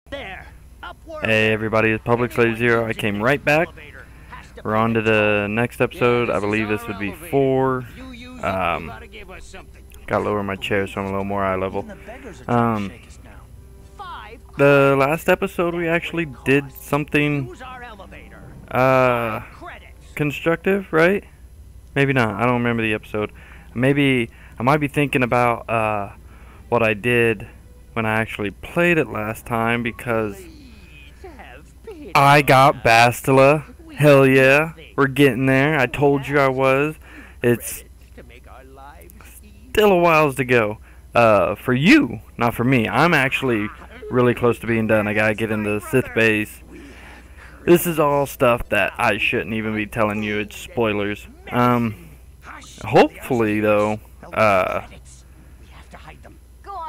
Hey everybody, it's PublicSlaveZero. I came right back. We're on to the next episode. I believe this would be 4. Gotta lower my chair so I'm a little more eye level. The last episode we actually did something constructive, right? Maybe not. I don't remember the episode. Maybe I might be thinking about what I did when I actually played it last time, because I got Bastila. Hell yeah, we're getting there. I told you I was. It's still a whiles to go. For you, not for me. I'm actually really close to being done. I gotta get into the Sith base. This is all stuff that I shouldn't even be telling you. It's spoilers. Hopefully though,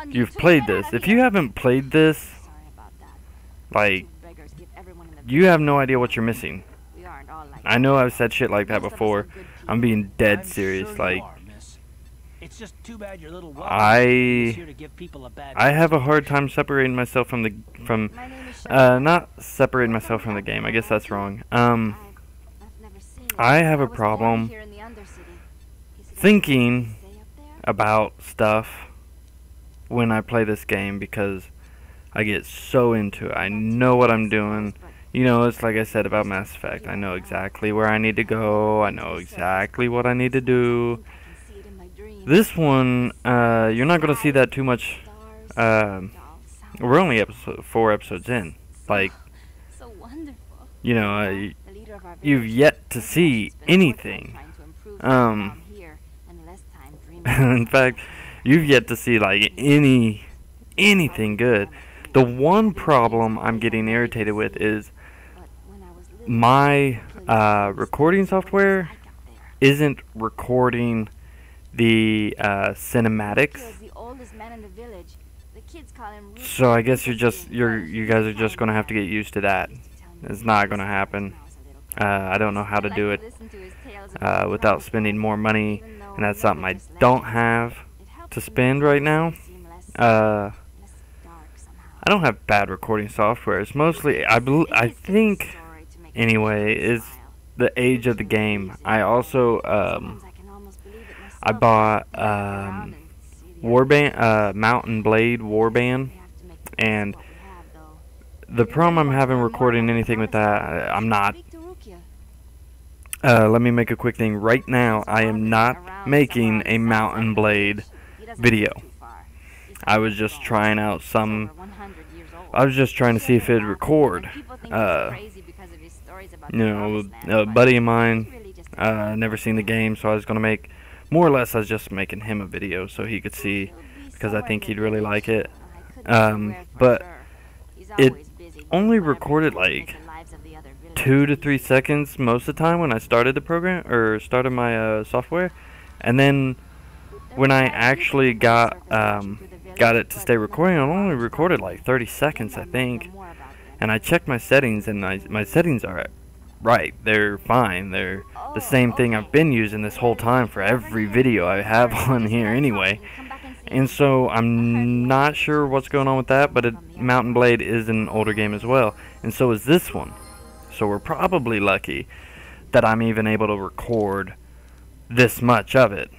you've played this. If you haven't played this, like, you have no idea what you're missing. I know I've said shit like that before. I'm being dead serious. Like, I have a hard time separating myself from not separating myself from the game. I guess that's wrong. I have a problem thinking about stuff when I play this game, because I get so into it. I know what I'm doing. You know, it's like I said about Mass Effect. I know exactly where I need to go. I know exactly what I need to do. This one, you're not going to see that too much. We're only 4 episodes in. Like, you know, you've yet to see anything. In fact, you've yet to see, like, anything good. The one problem I'm getting irritated with is my recording software isn't recording the cinematics. So I guess you guys are just gonna have to get used to that. It's not gonna happen. I don't know how to do it without spending more money, and that's something I don't have to spend right now. I don't have bad recording software. It's mostly, I think, anyway, is the age of the game. I also, I bought Mountain Blade Warband, and the problem I'm having recording anything with that, I'm not. Let me make a quick thing. Right now, I am not making a Mountain Blade video. I was just trying out I was just trying to see if it'd record. You know, a buddy of mine, never seen the game, so I was gonna make, more or less, I was just making him a video so he could see, because I think he'd really like it. But it only recorded like 2 to 3 seconds most of the time when I started the program, or started my software, and then when I actually got it to stay recording, I only recorded like 30 seconds, I think. And I checked my settings, and my settings are right. They're fine. They're the same thing I've been using this whole time for every video I have on here anyway. And so I'm not sure what's going on with that, but Mountain Blade is an older game as well, and so is this one. So we're probably lucky that I'm even able to record this much of it.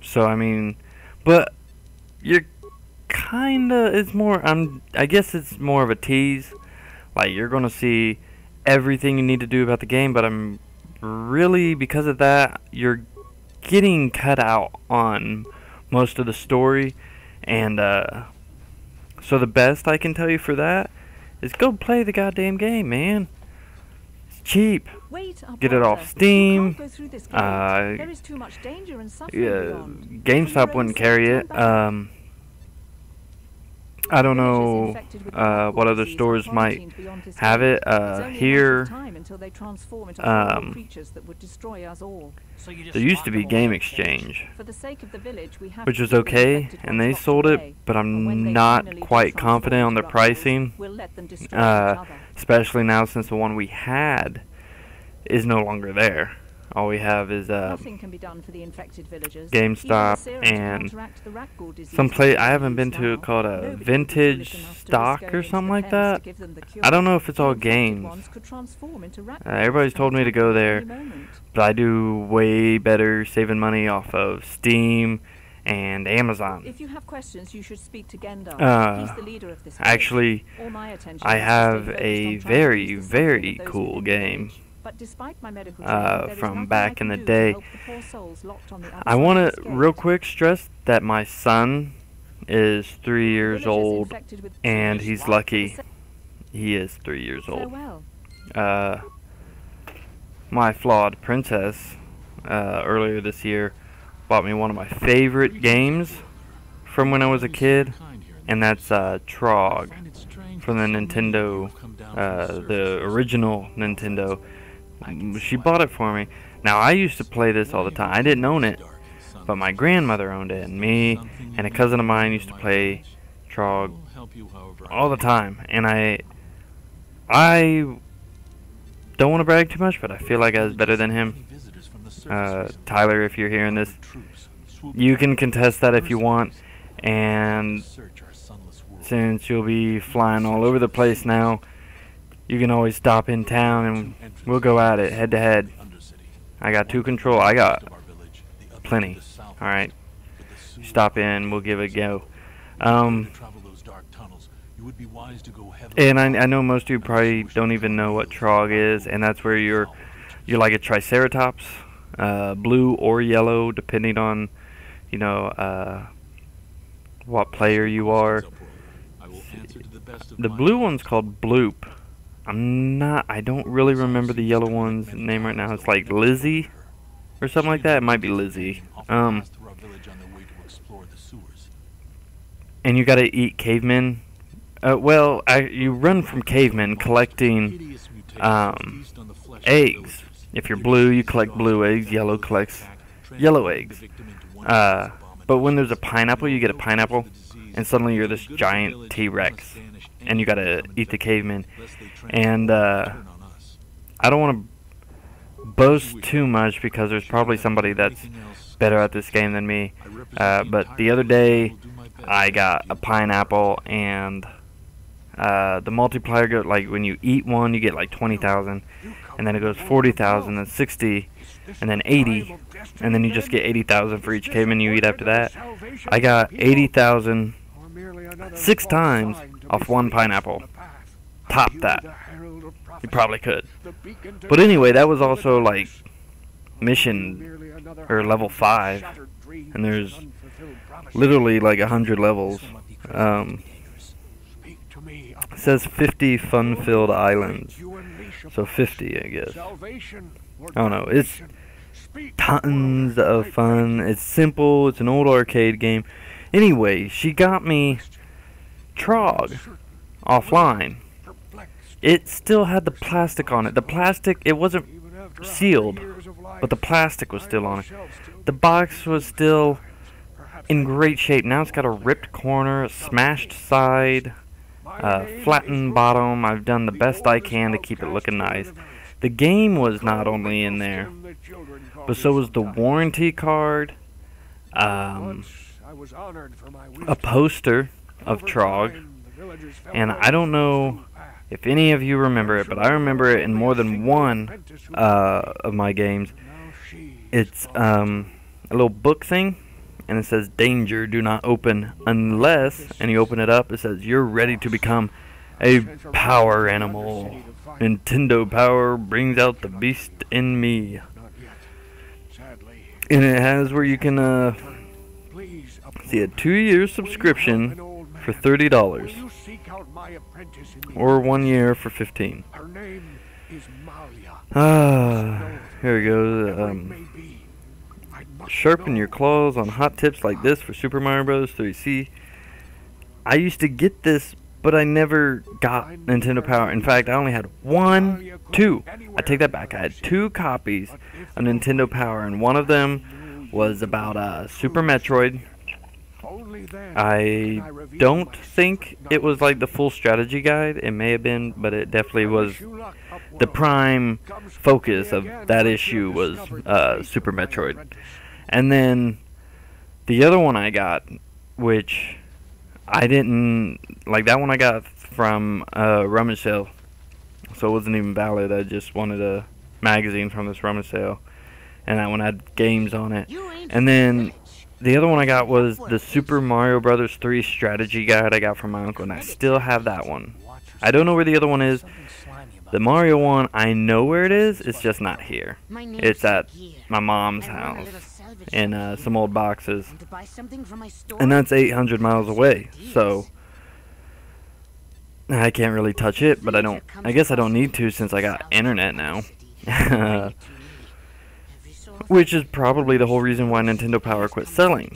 So I mean, but you're kinda, it's more, I guess it's more of a tease. Like, you're gonna see everything you need to do about the game, but I'm really, because of that, you're getting cut out on most of the story, and so the best I can tell you for that is go play the goddamn game, man. It's cheap. Get it off Steam. GameStop wouldn't carry it. I don't know what other stores might have it. Here, there used to be Game Exchange, which was okay, and they sold it, but I'm not quite confident on their pricing, especially now since the one we had is no longer there. All we have is Nothing can be done for the infected villagers. GameStop and some place I haven't been to called a Vintage Stock or something like that. I don't know if it's all games. Everybody's told me to go there, but I do way better saving money off of Steam and Amazon. If you have questions, you should speak to Gendar. He's the leader of this village. Actually, I have a very, very cool game from back in the day. I want to real quick stress that my son is 3 years old, and he's lucky he is 3 years old. My flawed princess earlier this year bought me one of my favorite games from when I was a kid, and that's Trog from the Nintendo, the original Nintendo. She bought it for me. Now, I used to play this all the time. I didn't own it, but my grandmother owned it, and me and a cousin of mine used to play Trog all the time. And I don't want to brag too much, but I feel like I was better than him. Tyler, if you're hearing this, you can contest that if you want. And since you'll be flying all over the place now, you can always stop in town and we'll go at it head to head. I got 2 control. I got plenty. Alright. Stop in, we'll give it a go. And I know most of you probably don't even know what Trog is, and that's where you're like a Triceratops, blue or yellow, depending on, you know, what player you are. The blue one's called Bloop. I don't really remember the yellow one's name right now. It's like Lizzie or something like that. It might be Lizzie. And you gotta eat cavemen. You run from cavemen collecting eggs. If you're blue, you collect blue eggs. Yellow collects yellow eggs. But when there's a pineapple, you get a pineapple, and suddenly you're this giant T-Rex, and you gotta eat the cavemen. And I don't want to boast too much because there's probably somebody that's better at this game than me. But the other day, I got a pineapple, and the multiplier goes, like, when you eat one, you get like 20,000, and then it goes 40,000, then 60, and then 80, and then you just get 80,000 for each caveman you eat after that. I got 80,000 6 times off one pineapple. Top that. You probably could. But anyway, that was also like mission or level 5, and there's literally like 100 levels. It says 50 fun-filled islands, so 50, I guess. I don't know. It's tons of fun. It's simple. It's an old arcade game. Anyway, she got me Trog offline. It still had the plastic on it. The plastic, it wasn't sealed, but the plastic was still on it. The box was still in great shape. Now it's got a ripped corner, a smashed side, flattened bottom. I've done the best I can to keep it looking nice. The game was not only in there, but so was the warranty card, a poster of Trog, and I don't know if any of you remember it, but I remember it in more than one of my games. It's a little book thing, and it says, "Danger, do not open unless," and you open it up, it says, "You're ready to become a power animal. Nintendo Power brings out the beast in me." And it has where you can see a 2-year subscription for $30, or 1 year for $15. Here we go. Sharpen your claws on hot tips like this for Super Mario Bros. 3. See, I used to get this, but I never got Nintendo Power. In fact, I only had two. I take that back. I had 2 copies of Nintendo Power, and one of them was about Super Metroid, I don't think it was like the full strategy guide. It may have been, but it definitely was. The prime focus of that issue was Super Metroid. And then the other one I got, which I didn't like, that one I got from rummage sale, so it wasn't even valid. I just wanted a magazine from this rummage sale, and that one had games on it. And then the other one I got was the Super Mario Brothers 3 strategy guide I got from my uncle, and I still have that one. I don't know where the other one is. The Mario one, I know where it is. It's just not here. It's at my mom's house in some old boxes, and that's 800 miles away. So I can't really touch it, but I guess I don't need to since I got internet now. Which is probably the whole reason why Nintendo Power quit selling.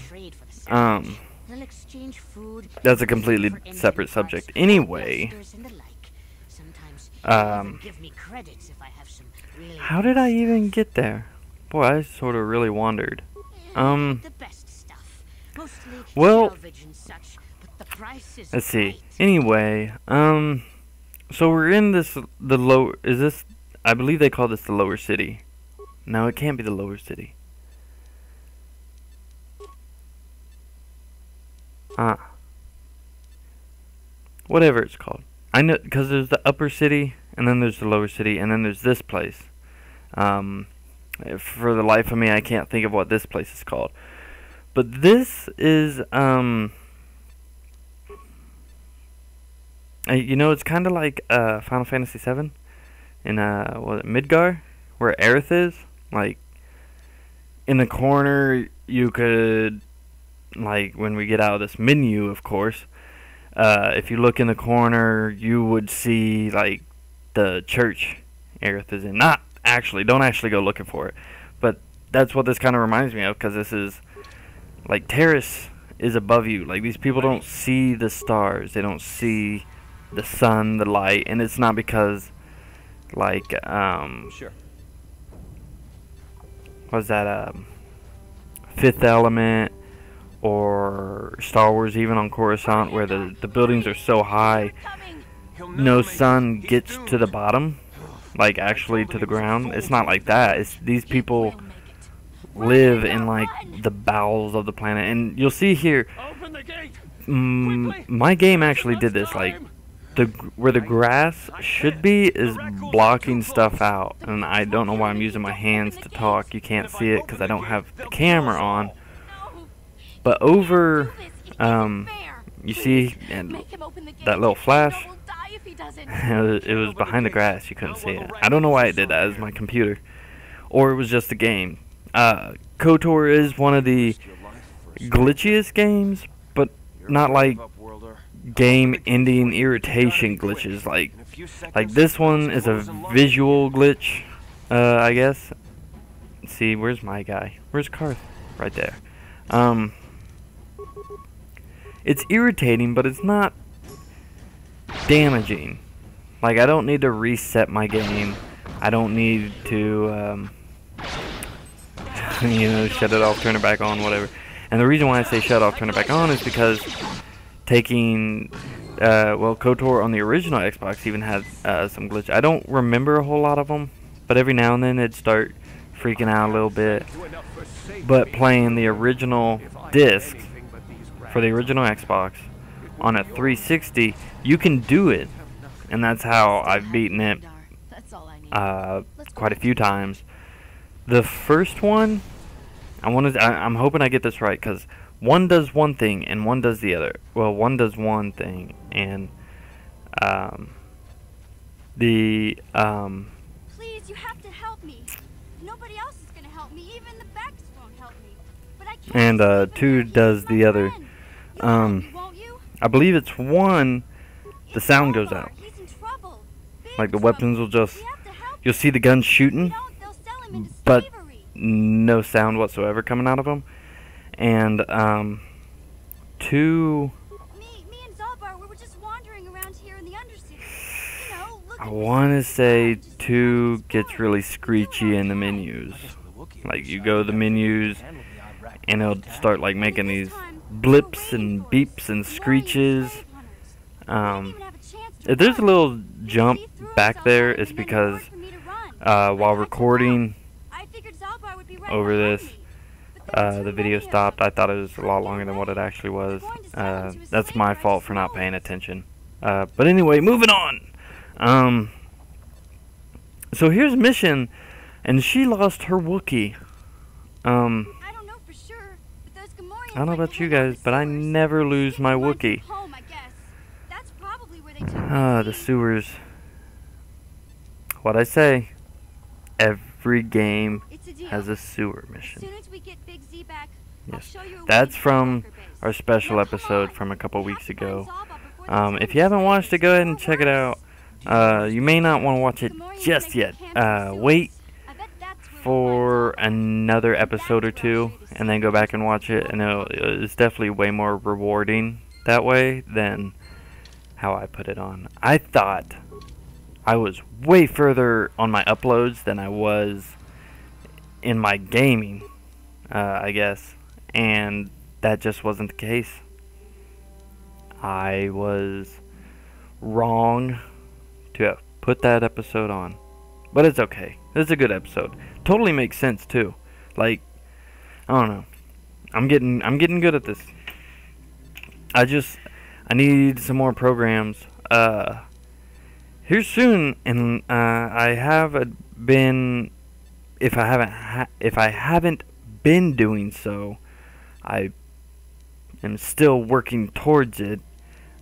That's a completely separate subject. Anyway, how did I even get there? Boy, I sort of really wandered. Well, let's see. Anyway, so we're in the lower, I believe they call this the lower city. No, it can't be the lower city. Whatever it's called. I know, because there's the upper city, and then there's the lower city, and then there's this place. For the life of me, I can't think of what this place is called. But this is, you know, it's kind of like Final Fantasy VII in Midgar, where Aerith is. Like, in the corner, you could, like, when we get out of this menu, of course, if you look in the corner, you would see, like, the church Aerith is in. Not actually, don't actually go looking for it. But that's what this kind of reminds me of, because this is, like, Terrace is above you. Like, these people don't see the stars. They don't see the sun, the light, and it's not because, like, Sure. was that Fifth Element or Star Wars, even on Coruscant, where the buildings are so high, no sun gets to the bottom, like actually to the ground. It's not like that. It's these people live in like the bowels of the planet, and you'll see here. My game actually did this. Like, where the grass should be is blocking stuff out, and I don't know why I'm using my hands to talk. You can't see it because I don't have the camera on, but over you see, and that little flash, it was behind the grass. You couldn't see it. I don't know why it did that. It was my computer, or it was just the game. KOTOR is one of the glitchiest games, but not like game ending irritation glitches. Like this one is a visual glitch, I guess. Let's see, where's my guy? Where's Karth? Right there. It's irritating, but it's not damaging. Like, I don't need to reset my game. I don't need to, you know, shut it off, turn it back on, whatever. And the reason why I say shut off, turn it back on is because taking, well, KOTOR on the original Xbox even had some glitch. I don't remember a whole lot of them, but every now and then it'd start freaking out a little bit. But playing the original disc for the original Xbox on a 360, you can do it, and that's how I've beaten it quite a few times. The first one, I'm hoping I get this right, because one does one thing and one does the other. Well, one does one thing, and Please, you have to help me. Nobody else is gonna help me. Even the Becks won't help me. But I can't. And 2 does the other. I believe it's 1. The sound goes out. Like the weapons will just, you'll see the guns shooting, but no sound whatsoever coming out of them. And 2, Me and Zalbar, we were just wandering around here in the Undercity. You know, I want to say 2 gets really screechy in the menus. Like, you go to the menus and it'll start like making these blips and beeps and screeches. If there's a little jump back there, it's because while recording over this, the video stopped. I thought it was a lot longer than what it actually was. That's my fault for not paying attention. But anyway, moving on. So here's a mission, and she lost her Wookiee. I don't know about you guys, but I never lose my Wookiee. The sewers. What I say, every game has a sewer mission. Yes, that's from our special episode from a couple weeks ago. If you haven't watched it, go ahead and check it out. You may not want to watch it just yet. Wait for another episode or two, and then go back and watch it, and it's definitely way more rewarding that way than how I put it on. I thought I was way further on my uploads than I was in my gaming, I guess, and that just wasn't the case. I was wrong to have put that episode on, but it's okay. It's a good episode. Totally makes sense too. Like, I don't know. I'm getting good at this. I need some more programs. Here soon, and I have been. If I haven't been doing so, I am still working towards it.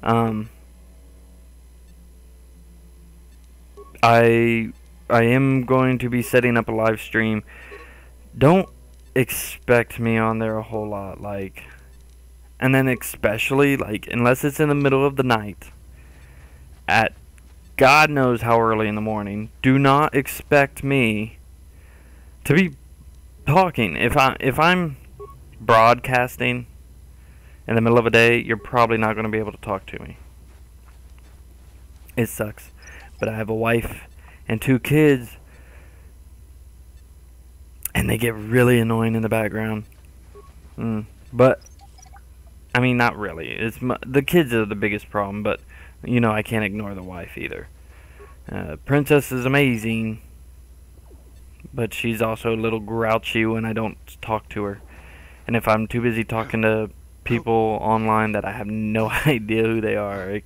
I am going to be setting up a live stream. Don't expect me on there a whole lot, like, and then especially, like, unless it's in the middle of the night at God knows how early in the morning, do not expect me to be talking. If I'm broadcasting in the middle of a day, you're probably not going to be able to talk to me. It sucks, but I have a wife and 2 kids, and they get really annoying in the background. But I mean, not really. The kids are the biggest problem, but you know, I can't ignore the wife either. Princess is amazing, but she's also a little grouchy when I don't talk to her. And if I'm too busy talking to people online that I have no idea who they are, it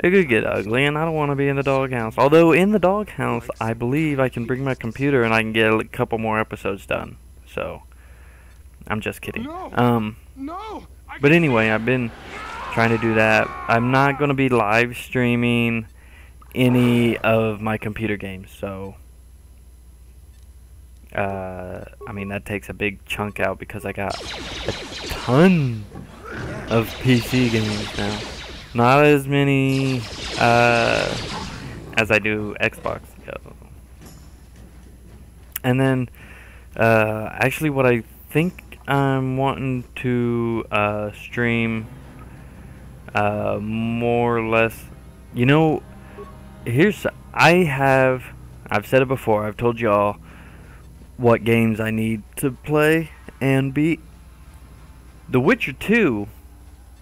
could get ugly, and I don't want to be in the doghouse. Although in the doghouse, I believe I can bring my computer and I can get a couple more episodes done. So, I'm just kidding. But anyway, I've been trying to do that. I'm not going to be live streaming any of my computer games, so I mean, that takes a big chunk out because I got a ton of PC games now. Not as many as I do Xbox. And then actually what I think I'm wanting to stream more or less, you know, I've said it before, I've told y'all what games I need to play and beat. The Witcher 2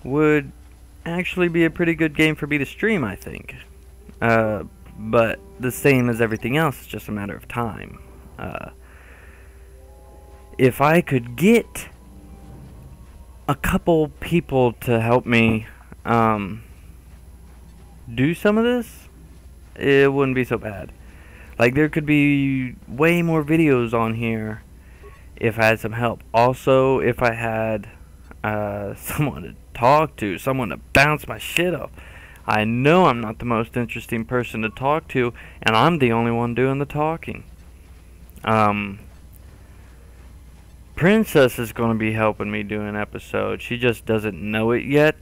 would actually be a pretty good game for me to stream, I think. But the same as everything else, it's just a matter of time. If I could get a couple people to help me do some of this, it wouldn't be so bad. Like, there could be way more videos on here if I had some help. Also, if I had someone to talk to, someone to bounce my shit off. I know I'm not the most interesting person to talk to, and I'm the only one doing the talking. Princess is going to be helping me do an episode. She just doesn't know it yet,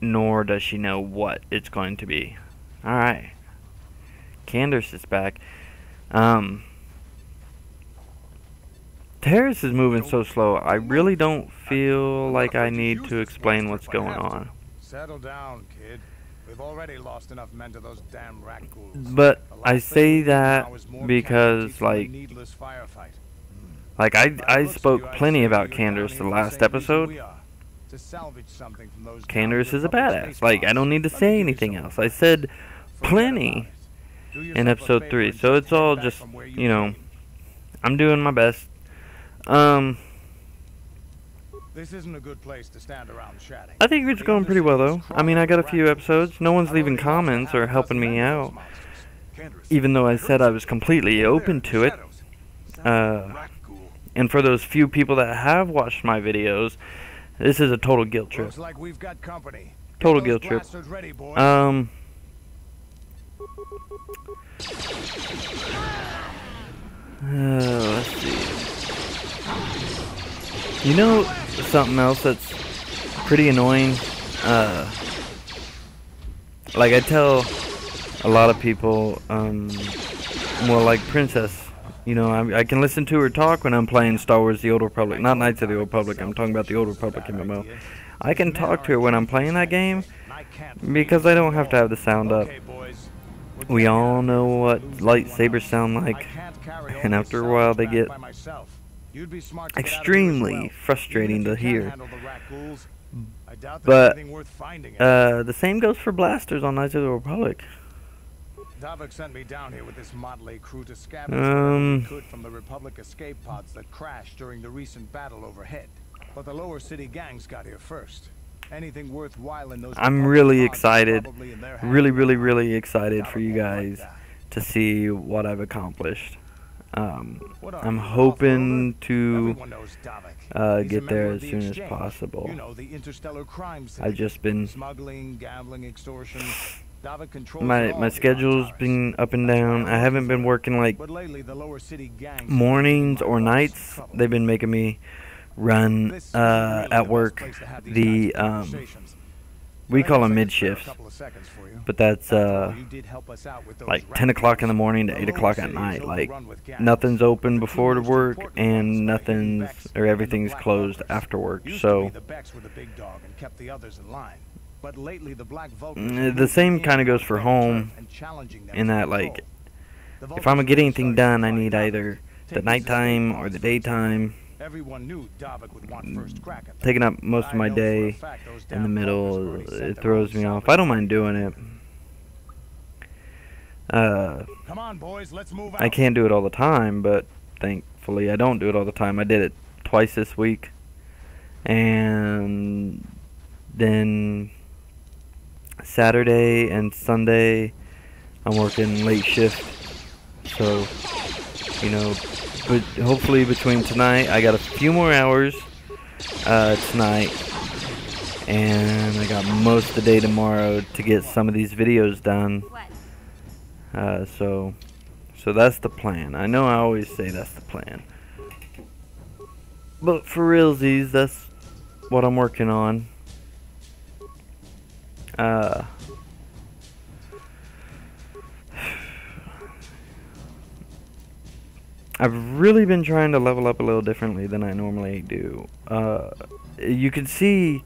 nor does she know what it's going to be. Alright. Candace is back. Terrace is moving so slow, I really don't feel like I need to explain what's going on. Settle down, kid. We've already lost enough men to those damn rakghouls. But I say that because, like, needless firefight. Like, I spoke plenty about Candace the last episode. Candace is a badass. Like, I don't need to say anything else. I said plenty in episode 3. So it's all just, you know, I'm doing my best. This isn't a good place to stand around chatting. I think it's going pretty well, though. I mean, I got a few episodes. No one's leaving comments or helping me out, even though I said I was completely open to it. And for those few people that have watched my videos, this is a total guilt trip. Looks like we've got company. Total guilt trip. Ready, boys. Let's see. You know something else that's pretty annoying? Like I tell a lot of people, well, like Princess, you know, I can listen to her talk when I'm playing Star Wars The Old Republic. Not Knights of the Old Republic, I'm talking about The Old Republic MMO. I can talk to her when I'm playing that game because I don't have to have the sound up. We all know what lightsabers sound like, and after a while they get extremely frustrating to hear. But the same goes for blasters on Knights of the Republic. Davik sent me down here with this motley crew to scavenge whatever we could from the Republic escape pods that crashed during the recent battle overhead. But the lower city gangs got here first. Anything worthwhile in those I'm really excited, really excited for you guys to see what I've accomplished. I'm hoping to get there as soon as possible. I've just been smuggling, gambling, extortion. my schedule's been up and down. I haven't been working like mornings or nights. They've been making me run at work the we call them mid shifts, but that's like 10 o'clock in the morning to 8 o'clock at night. Like nothing's open before the work and everything's closed after work. So the same kind of goes for home, in that like if I'm gonna get anything done, I need either the nighttime or the daytime. Taking up most of my day in the middle, it throws me off. I don't mind doing it. I can't do it all the time, but thankfully I don't do it all the time. I did it twice this week, and then Saturday and Sunday I'm working late shift, so you know. But hopefully between tonight, I got a few more hours tonight, and I got most of the day tomorrow to get some of these videos done. So that's the plan. I know I always say that's the plan, but for realsies, that's what I'm working on. I've really been trying to level up a little differently than I normally do. You can see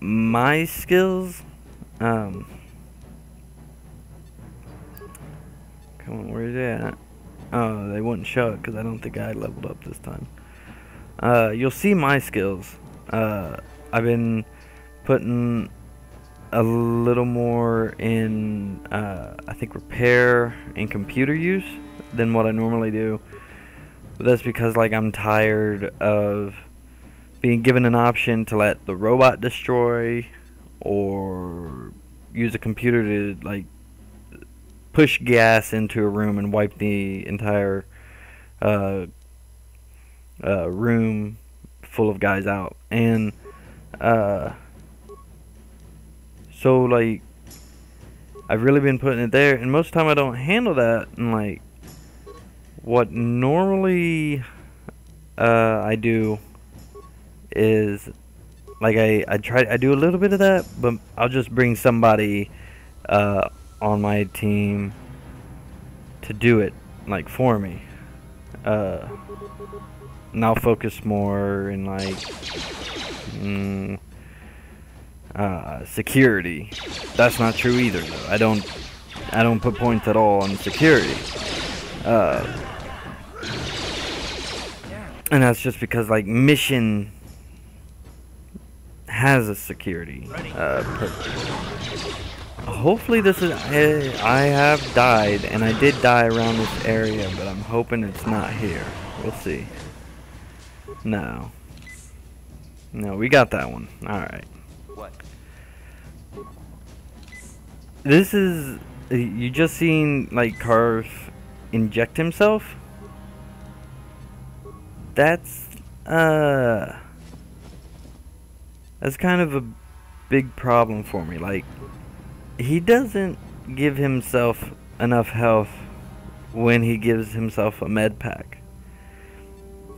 my skills. Come on, where's it at? Oh, they wouldn't show it because I don't think I leveled up this time. You'll see my skills. I've been putting a little more in, I think, repair and computer use than what I normally do. But that's because like I'm tired of being given an option to let the robot destroy or use a computer to like push gas into a room and wipe the entire room full of guys out. And so like I've really been putting it there, and most of the time I don't handle that. And like what normally I do is like I do a little bit of that, but I'll just bring somebody on my team to do it like for me, and I'll focus more in like security. That's not true either though. I don't put points at all on security. And that's just because, like, mission has a security purpose. Hopefully this is... I have died, and I did die around this area, but I'm hoping it's not here. We'll see. No. No, we got that one. Alright. What? This is... You just seen, like, Karth inject himself? That's kind of a big problem for me. Like, he doesn't give himself enough health when he gives himself a med pack.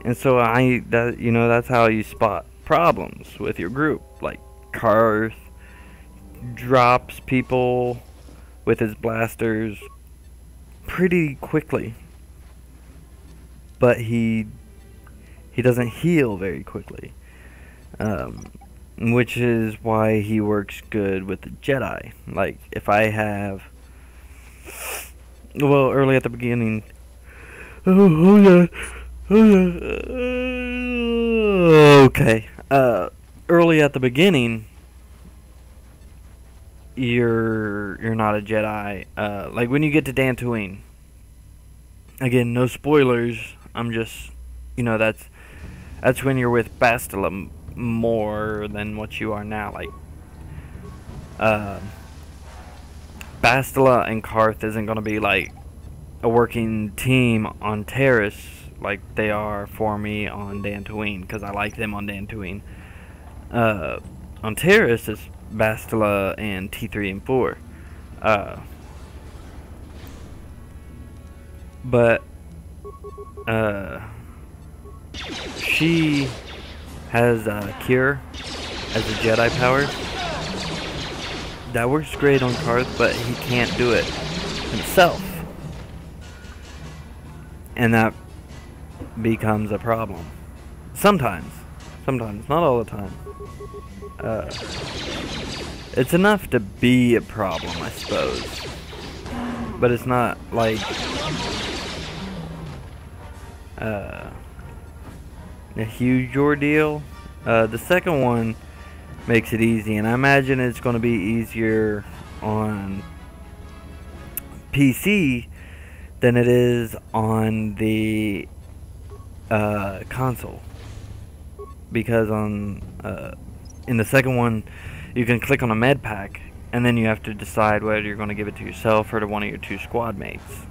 And so that's how you spot problems with your group. Like, Karth drops people with his blasters pretty quickly, but he doesn't heal very quickly, which is why he works good with the Jedi. Like, if I have, well, early at the beginning, okay, early at the beginning, you're not a Jedi. Like, when you get to Dantooine, again, no spoilers, I'm just, that's when you're with Bastila more than what you are now. Like, Bastila and Karth isn't going to be like a working team on Terrace like they are for me on Dantooine, because I like them on Dantooine. On Terrace is Bastila and T3 and 4. But she has Cure as a Jedi power. That works great on Karth, but he can't do it himself. And that becomes a problem. Sometimes, not all the time. It's enough to be a problem, I suppose. But it's not like a huge ordeal. The second one makes it easy, and I imagine it's going to be easier on PC than it is on the console, because on in the second one you can click on a med pack, and then you have to decide whether you're going to give it to yourself or to one of your 2 squad mates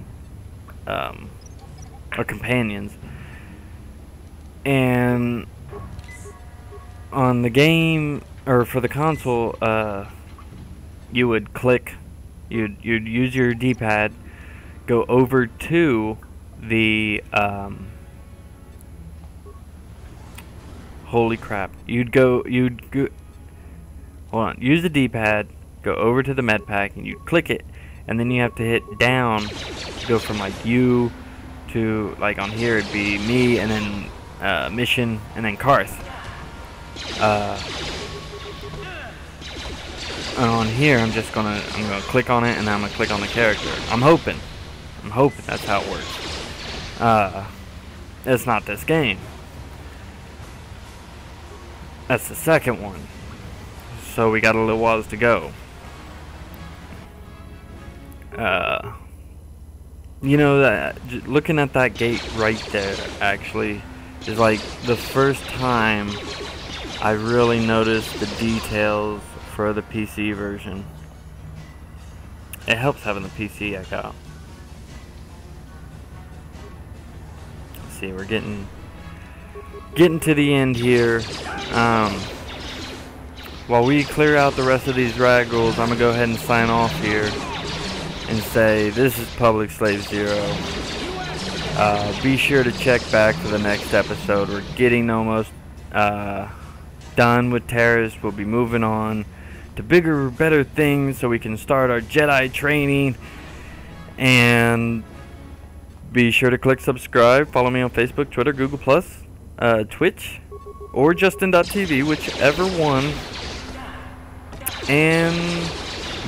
or companions. And on the game, or for the console, you would click, you'd use your D-pad, go over to the holy crap, you'd go hold on, use the D-pad, go over to the med pack, and you click it, and then you have to hit down to go from like you to, like, on here it'd be me, and then mission, and then Karth. And on here I'm gonna click on it, and then I'm gonna click on the character. I'm hoping that's how it works. It's not this game. That's the second one. So we got a little whiles to go. Looking at that gate right there, actually, is like the first time I really noticed the details for the PC version. It helps having the PC echo. Let's see, we're getting to the end here. While we clear out the rest of these rakghouls, I'm gonna go ahead and sign off here and say this is PublicSlaveZero. Be sure to check back for the next episode. We're getting almost done with Terrace. We'll be moving on to bigger, better things so we can start our Jedi training. And be sure to click subscribe. Follow me on Facebook, Twitter, Google+, Twitch, or Justin.tv, whichever one. And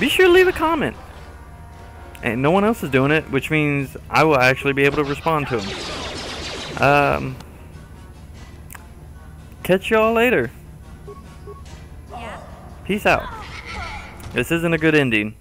be sure to leave a comment. And no one else is doing it, which means I will actually be able to respond to them. catch y'all later. Yeah. Peace out. This isn't a good ending.